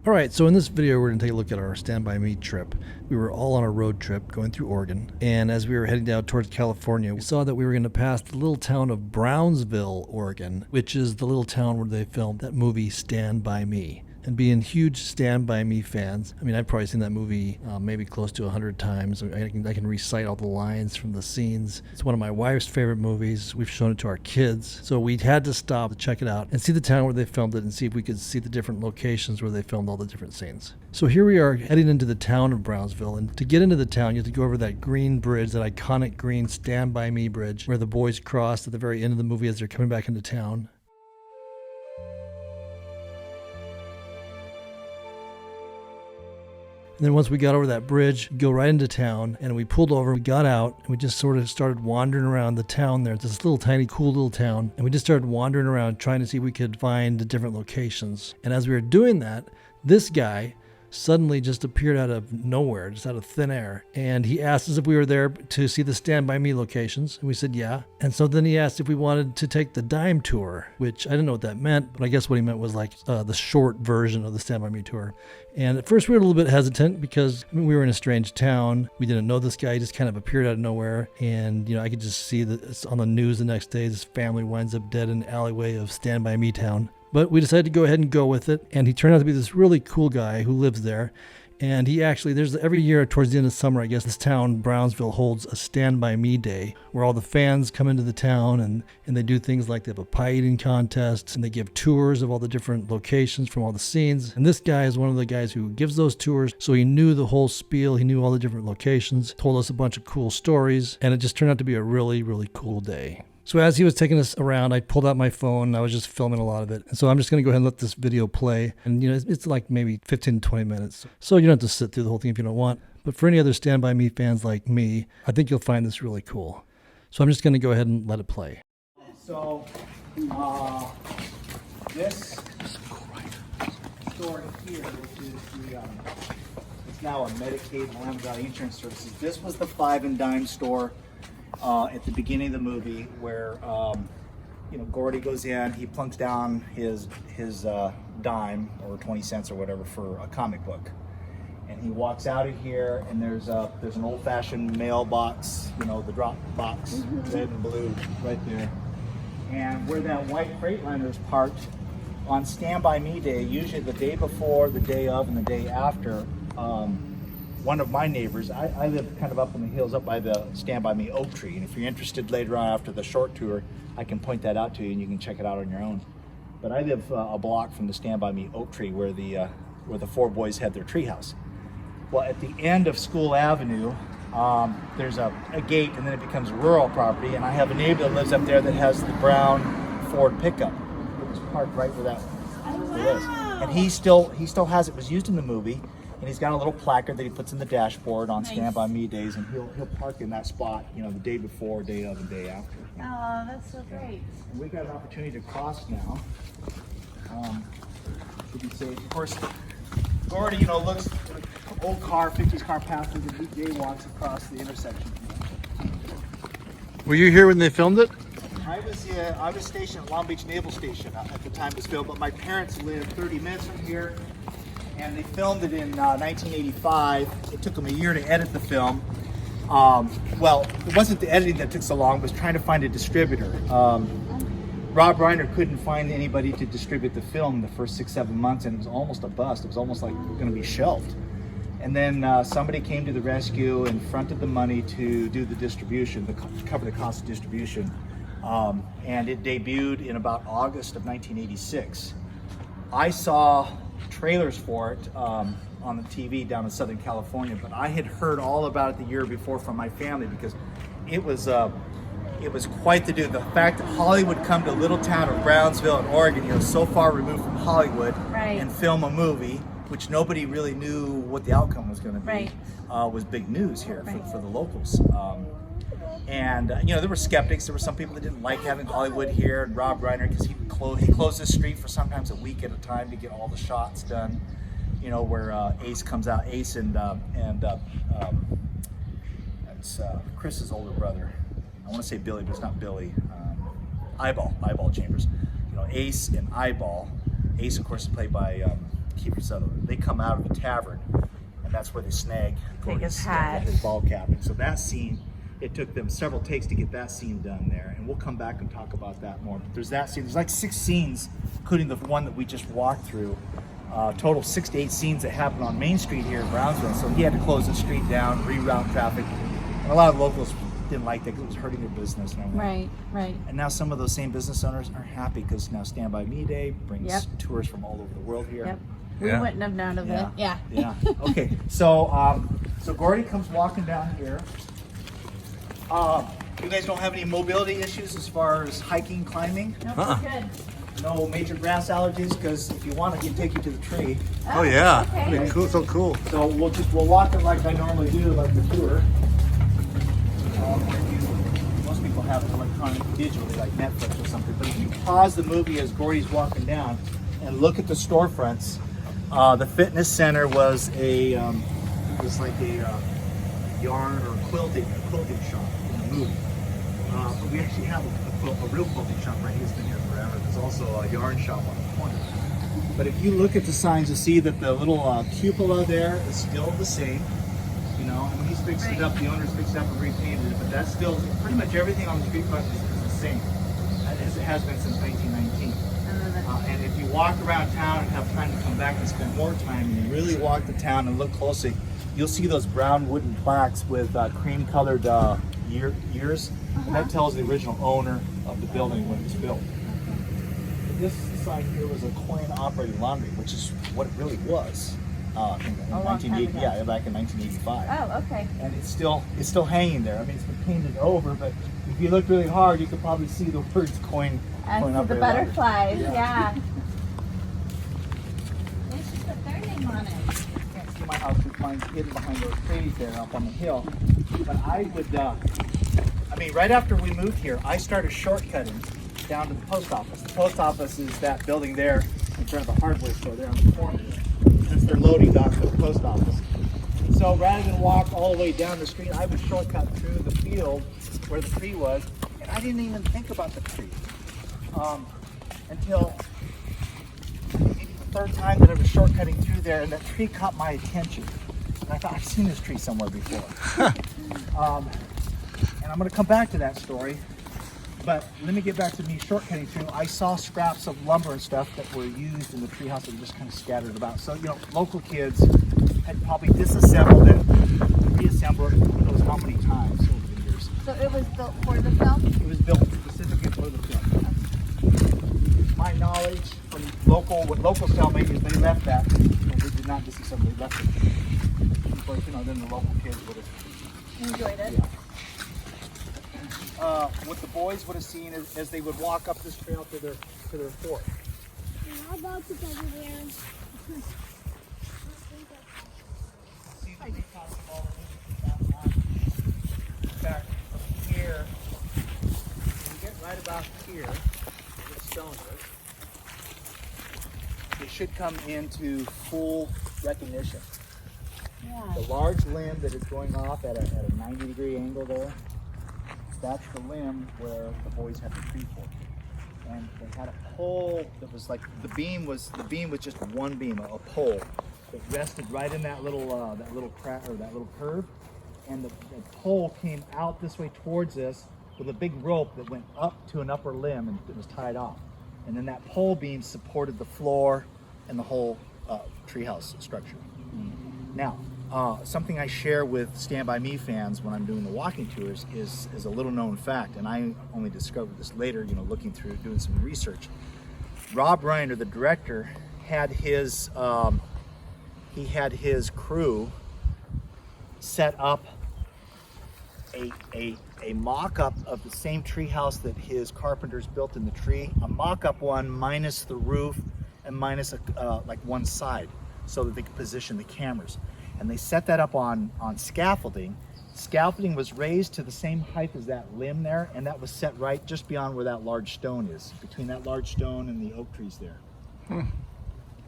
Alright, so in this video we're going to take a look at our Stand By Me trip. We were all on a road trip going through Oregon, and as we were heading down towards California, we saw that we were going to pass the little town of Brownsville, Oregon, which is the little town where they filmed that movie Stand By Me. And being huge Stand By Me fans, I mean, I've probably seen that movie maybe close to 100 times. I can recite all the lines from the scenes. It's one of my wife's favorite movies. We've shown it to our kids. So we had to stop to check it out and see the town where they filmed it and see if we could see the different locations where they filmed all the different scenes. So here we are heading into the town of Brownsville. And to get into the town, you have to go over that green bridge, that iconic green Stand By Me bridge where the boys crossed at the very end of the movie as they're coming back into town. And then once we got over that bridge, go right into town, and we pulled over, we got out, and we just sort of started wandering around the town there. It's this little tiny, cool little town, and we just started wandering around trying to see if we could find the different locations. And as we were doing that, this guy suddenly just appeared out of nowhere, just out of thin air. And he asked us if we were there to see the Stand By Me locations. And we said, yeah. And so then he asked if we wanted to take the dime tour, which I didn't know what that meant, but I guess what he meant was like the short version of the Stand By Me tour. And at first we were a little bit hesitant because we were in a strange town. We didn't know this guy. He just kind of appeared out of nowhere. And, I could just see that it's on the news the next day. This family winds up dead in an alleyway of Stand By Me town. But we decided to go ahead and go with it. And he turned out to be this really cool guy who lives there. And he actually, there's every year towards the end of summer, I guess, this town, Brownsville, holds a Stand By Me Day where all the fans come into the town and they do things like they have a pie eating contest and they give tours of all the different locations from all the scenes. And this guy is one of the guys who gives those tours. So he knew the whole spiel. He knew all the different locations, told us a bunch of cool stories. And it just turned out to be a really, really cool day. So as he was taking us around, I pulled out my phone and I was just filming a lot of it. And so I'm just going to go ahead and let this video play. And, it's like maybe 15 to 20 minutes. So you don't have to sit through the whole thing if you don't want. But for any other Stand By Me fans like me, I think you'll find this really cool. So I'm just going to go ahead and let it play. So this store here, which is it's now a Medicaid Willamette Valley Insurance Services. This was the five and dime store. At the beginning of the movie where Gordy goes in, he plunks down his dime or 20 cents or whatever for a comic book, and he walks out of here and there's an old-fashioned mailbox, the drop box, red and blue right there, and where that white Freightliner is parked on Stand By Me Day, usually the day before, the day of, and the day after. One of my neighbors, I live kind of up in the hills up by the Stand By Me oak tree, and if you're interested later on after the short tour, I can point that out to you and you can check it out on your own. But I live a block from the Stand By Me oak tree where the four boys had their treehouse. Well, at the end of School Avenue, there's a gate and then it becomes rural property, and I have a neighbor that lives up there that has the brown Ford pickup. It was parked right where that is. And he still has it. It was used in the movie. And he's got a little placard that he puts in the dashboard on Stand By Me days, and he'll park in that spot, the day before, day of, and day after. Oh, that's so great. And we've got an opportunity to cross now. To be safe. Of course, Gordy, looks like an old car, 50s car passes, and he jaywalks across the intersection. Were you here when they filmed it? I was stationed at Long Beach Naval Station at the time it was filmed, but my parents lived 30 minutes from here. And they filmed it in 1985. It took them a year to edit the film. Well, it wasn't the editing that took so long, it was trying to find a distributor. Rob Reiner couldn't find anybody to distribute the film the first 6-7 months, and it was almost a bust. It was almost like going to be shelved. And then somebody came to the rescue and fronted the money to do the distribution, to cover the cost of distribution. And it debuted in about August of 1986. I saw trailers for it on the TV down in Southern California, but I had heard all about it the year before from my family because it was quite the do. The fact that Hollywood come to a little town of Brownsville in Oregon, so far removed from Hollywood, right, and film a movie which nobody really knew what the outcome was going to be, right, was big news here, right, for the locals. And there were skeptics. There were some people that didn't like having Hollywood here, and Rob Reiner, because he closed his street for sometimes a week at a time to get all the shots done. Where Ace comes out, Ace and it's Chris's older brother. I want to say Billy, but it's not Billy. Eyeball Chambers. Ace and Eyeball. Ace, of course, is played by Kiefer Sutherland. They come out of the tavern, and that's where they snag his hat. his ball cap. And so that scene, it took them several takes to get that scene done there. And we'll come back and talk about that more. But there's that scene. There's like 6 scenes, including the one that we just walked through. Total 6 to 8 scenes that happened on Main Street here in Brownsville. So he had to close the street down, reroute traffic. And a lot of locals didn't like that because it was hurting their business. And everything. Right. And now some of those same business owners are happy because now Stand By Me Day brings Yep. tourists from all over the world here. Yep. We Yeah. wouldn't have known of it. Yeah. Yeah. Okay. So so Gordy comes walking down here. You guys don't have any mobility issues as far as hiking, climbing? Nope, we're good. No major grass allergies, because if you want, I can take you to the tree. Oh yeah, okay. that'd be cool, so cool. So we'll walk it like I normally do, like the tour. Most people have it electronic, digitally, like Netflix or something. But if you pause the movie as Gordy's walking down and look at the storefronts, the fitness center was like a yarn or quilting shop in the movie. But we actually have a real quilting shop right here. It's been here forever. There's also a yarn shop on the corner. But if you look at the signs, you'll see that the little cupola there is still the same. You know, and when he's fixed it up, the owner's fixed it up and repainted it. But that's still pretty much everything on the street front is the same as it has been since 1919. And if you walk around town and have time to come back and spend more time, and you really walk the town and look closely, you'll see those brown wooden plaques with cream-colored years, and that tells the original owner of the building when it was built. This sign here was a coin-operated laundry, which is what it really was in long time 1980. ago. Yeah, back in 1985. Oh, okay. And it's still hanging there. I mean, it's been painted over, but if you look really hard, you could probably see the words coin. I see the operated butterflies. laundry. Yeah. They should put their name on it. You can't see my house, mine's hidden behind those trees there up on the hill. But I would, right after we moved here, I started shortcutting down to the post office. The post office is that building there in front of the hardware store there on the corner. That's their loading dock for the post office. So rather than walk all the way down the street, I would shortcut through the field where the tree was, and I didn't even think about the tree until maybe the third time that I was shortcutting through there, and that tree caught my attention. And I thought, I've seen this tree somewhere before. And I'm going to come back to that story. But let me get back to me shortcutting through. I saw scraps of lumber and stuff that were used in the treehouse that were just kind of scattered about. So, local kids had probably disassembled it, reassembled it, who knows how many times over the years. So it was built for the film? It was built specifically for the film. My knowledge from what local filmmakers, they left that. They did not disassemble, they left it. Of course, then the local kids would have Enjoyed it? Yeah. What the boys would have seen as they would walk up this trail to their fort. How about it over there? See the recon wall that in fact, from here, when you get right about here, where the stone is, it should come into full recognition. Yeah. The large limb that is going off at a 90-degree angle there, that's the limb where the boys had the tree fort. And they had a pole that was like, the beam was just one beam, a pole that rested right in that little crack or that little curve. And the pole came out this way towards us with a big rope that went up to an upper limb and it was tied off. And then that pole beam supported the floor and the whole treehouse structure. Now, something I share with Stand By Me fans when I'm doing the walking tours is a little known fact, and I only discovered this later, looking through, doing some research. Rob Reiner, the director, had his crew set up a mock-up of the same tree house that his carpenters built in the tree, a mock-up one minus the roof and minus like one side, so that they could position the cameras. And they set that up on scaffolding. Scaffolding was raised to the same height as that limb there, and that was set right just beyond where that large stone is, between that large stone and the oak trees there.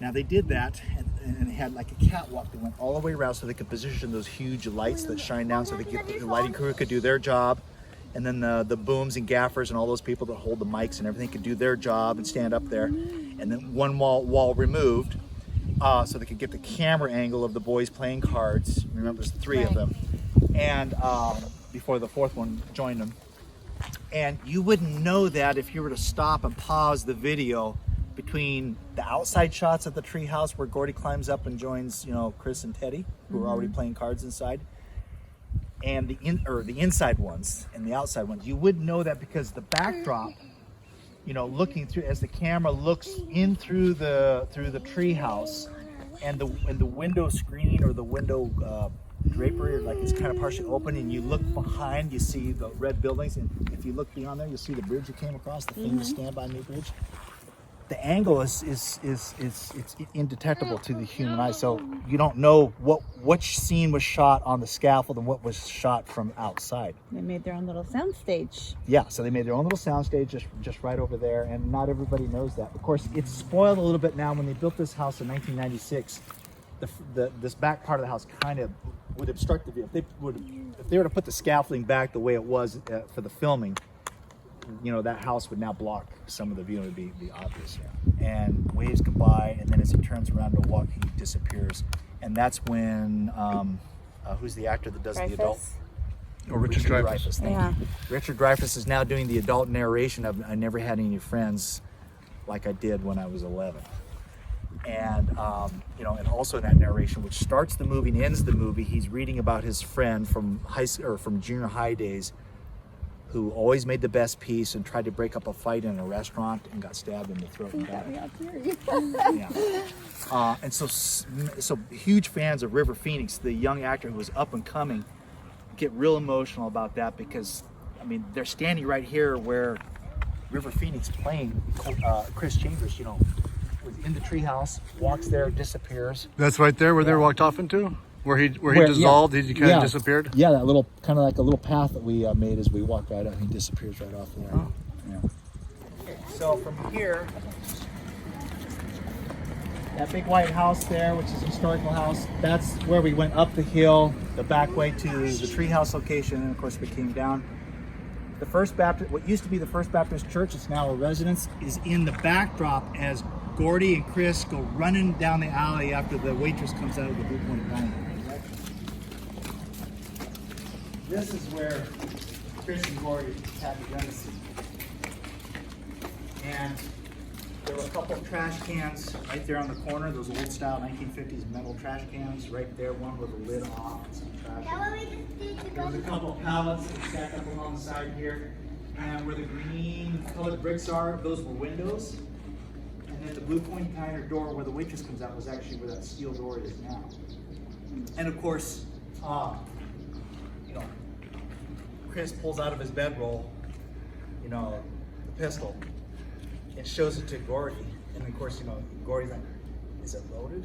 Now they did that, and they had like a catwalk that went all the way around so they could position those huge lights that shine down so the lighting crew could do their job. And then the booms and gaffers and all those people that hold the mics and everything could do their job and stand up there. And then one wall removed, so they could get the camera angle of the boys playing cards. Remember, there's 3 of them, and before the 4th one joined them. And you wouldn't know that if you were to stop and pause the video between the outside shots of the treehouse where Gordy climbs up and joins, you know, Chris and Teddy, who are already playing cards inside, and the inside ones and the outside ones. You wouldn't know that because the backdrop, you know, looking through as the camera looks in through the treehouse, and the window screen or the window drapery, like it's kind of partially open, and you look behind, you see the red buildings, and if you look beyond there, you'll see the bridge you came across, the famous Stand By Me bridge. The angle is indetectable to the human eye, so you don't know which scene was shot on the scaffold and what was shot from outside. They made their own little soundstage. Yeah, so they made their own little soundstage just right over there, and not everybody knows that. Of course, it's spoiled a little bit now. When they built this house in 1996, this back part of the house kind of would obstruct the view. If they were to put the scaffolding back the way it was for the filming, you know, that house would now block some of the view. It would be obvious. And waves come by, and then as he turns around to walk, he disappears. And that's when who's the actor that does the adult? Or Richard Dreyfuss. Thank you. Richard Dreyfuss is now doing the adult narration of I Never Had Any Friends Like I Did When I Was 11. And you know, and also in that narration, which starts the movie and ends the movie, he's reading about his friend from high school or from junior high days, who always made the best piece and tried to break up a fight in a restaurant and got stabbed in the throat and died. Yeah. And so huge fans of River Phoenix, the young actor who was up and coming, get real emotional about that because, I mean, they're standing right here where River Phoenix playing Chris Chambers, you know, was in the treehouse, walks there, disappears. That's right there where they walked off into? Where he dissolved, he kind of disappeared? Yeah, that little, kind of like a little path that we made as we walked right out, he disappears right off there. Oh. Yeah. So from here, that big white house there, which is a historical house, that's where we went up the hill, the back way to the treehouse location, and of course we came down. The First Baptist, what used to be the First Baptist Church, it's now a residence, is in the backdrop as Gordy and Chris go running down the alley after the waitress comes out of the Blue Point Diner. This is where Chris and Gordy had the gun scene. And there were a couple of trash cans right there on the corner, those old style 1950s metal trash cans right there, one with the lid off and some trash. There's a couple of pallets that stacked up along the side here. And where the green colored bricks are, those were windows. And then the Blue Point Diner door where the waitress comes out was actually where that steel door is now. And of course, you know, Chris pulls out of his bedroll, you know, the pistol, and shows it to Gordy. And of course, you know, Gordy's like, is it loaded?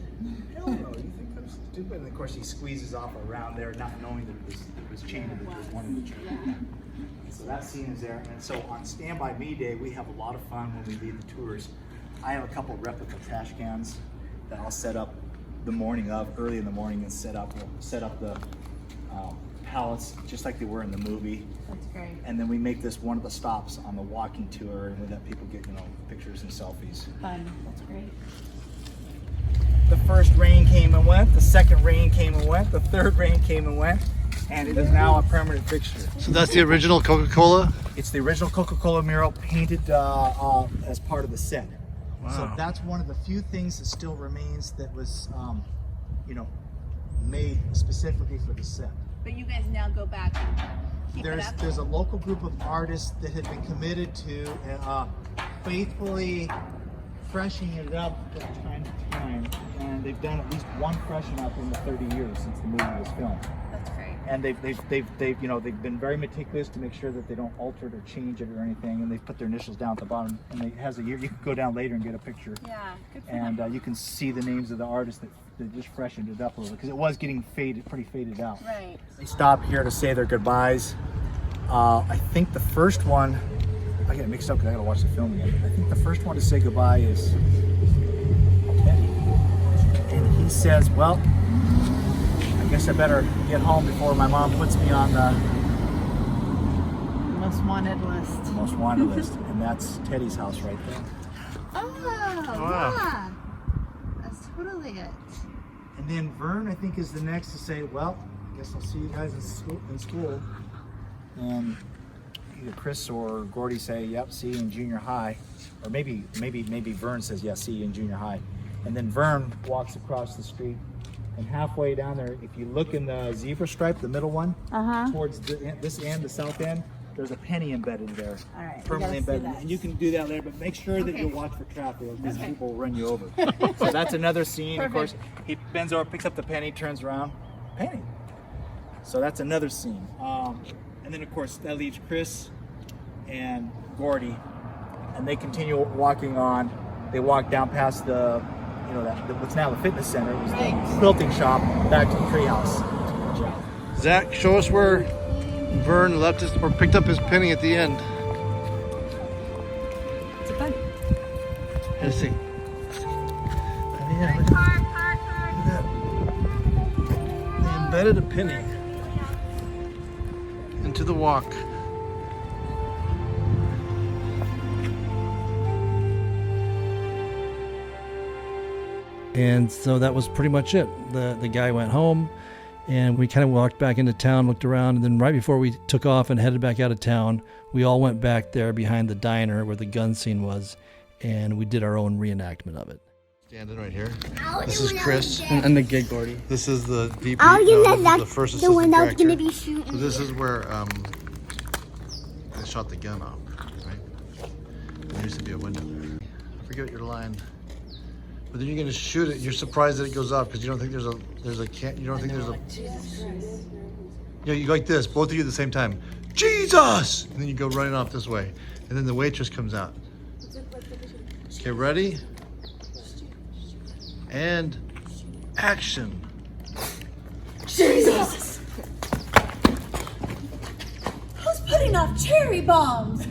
Hell no, you think I'm stupid? And of course he squeezes off around there, not knowing that it was chained to just one of the chains. And so that scene is there. And so on Stand By Me Day, we have a lot of fun when we lead the tours. I have a couple of replica trash cans that I'll set up the morning of, early in the morning, and set up the pallets just like they were in the movie. That's great. And then we make this one of the stops on the walking tour, and we let people get, you know, pictures and selfies. Fun. That's great. The first rain came and went, the second rain came and went, the third rain came and went, and it is now a permanent fixture. So that's the original Coca-Cola? It's the original Coca-Cola mural painted as part of the set. Wow. So that's one of the few things that still remains that was, you know, made specifically for the set. But you guys now go back and keep it up? There's a local group of artists that have been committed to faithfully freshening it up from time to time, and they've done at least one freshen up in the 30 years since the movie was filmed. That's great. And they've you know, they've been very meticulous to make sure that they don't alter it or change it or anything, and they've put their initials down at the bottom, and it has a year. You can go down later and get a picture. Yeah, good for And them. you can see the names of the artists that just freshened it up a little because it was getting pretty faded out. Right. They stop here to say their goodbyes. I think the first one, I get it mixed up because I gotta watch the film again. I think the first one to say goodbye is Teddy. And he says, well, I guess I better get home before my mom puts me on the Most wanted list. most wanted list. And that's Teddy's house right there. Oh, Wow. yeah. That's brilliant. And then Vern, I think, is the next to say, well, I guess I'll see you guys in school. And either Chris or Gordy say, yep, see you in junior high. Or maybe Vern says, yeah, see you in junior high. And then Vern walks across the street. And halfway down there, if you look in the zebra stripe, the middle one, towards this end, the south end, there's a penny embedded there. All right, Permanently we gotta see embedded. that. And you can do that later, but make sure that you watch for traffic because people will run you over. So that's another scene. Of course, he bends over, picks up the penny, turns around, penny. So that's another scene. And then, of course, that leaves Chris and Gordy, and they continue walking on. They walk down past the, what's now the fitness center. It was the quilting shop, back to the treehouse. Zach, show us where Vern left his or picked up his penny at the end. It's a fun. Let's see. Oh, yeah, look at that. They embedded a penny into the walk. And so that was pretty much it. The guy went home, and we kind of walked back into town, looked around, and then right before we took off and headed back out of town, we all went back there behind the diner where the gun scene was, and we did our own reenactment of it. Standing right here. This is Chris. And the gig Gordy. This is the VP. I was no, gonna this say is the first that's the one that was assistant gonna director. be shooting. So this is where they shot the gun off, right? There used to be a window there. I forget your line. But then you're gonna shoot it. You're surprised that it goes off because you don't think there's a you don't think there's a. Yeah, you go like this, both of you at the same time. Jesus! And then you go running off this way, and then the waitress comes out. Okay, ready? And action. Jesus! Who's putting off cherry bombs?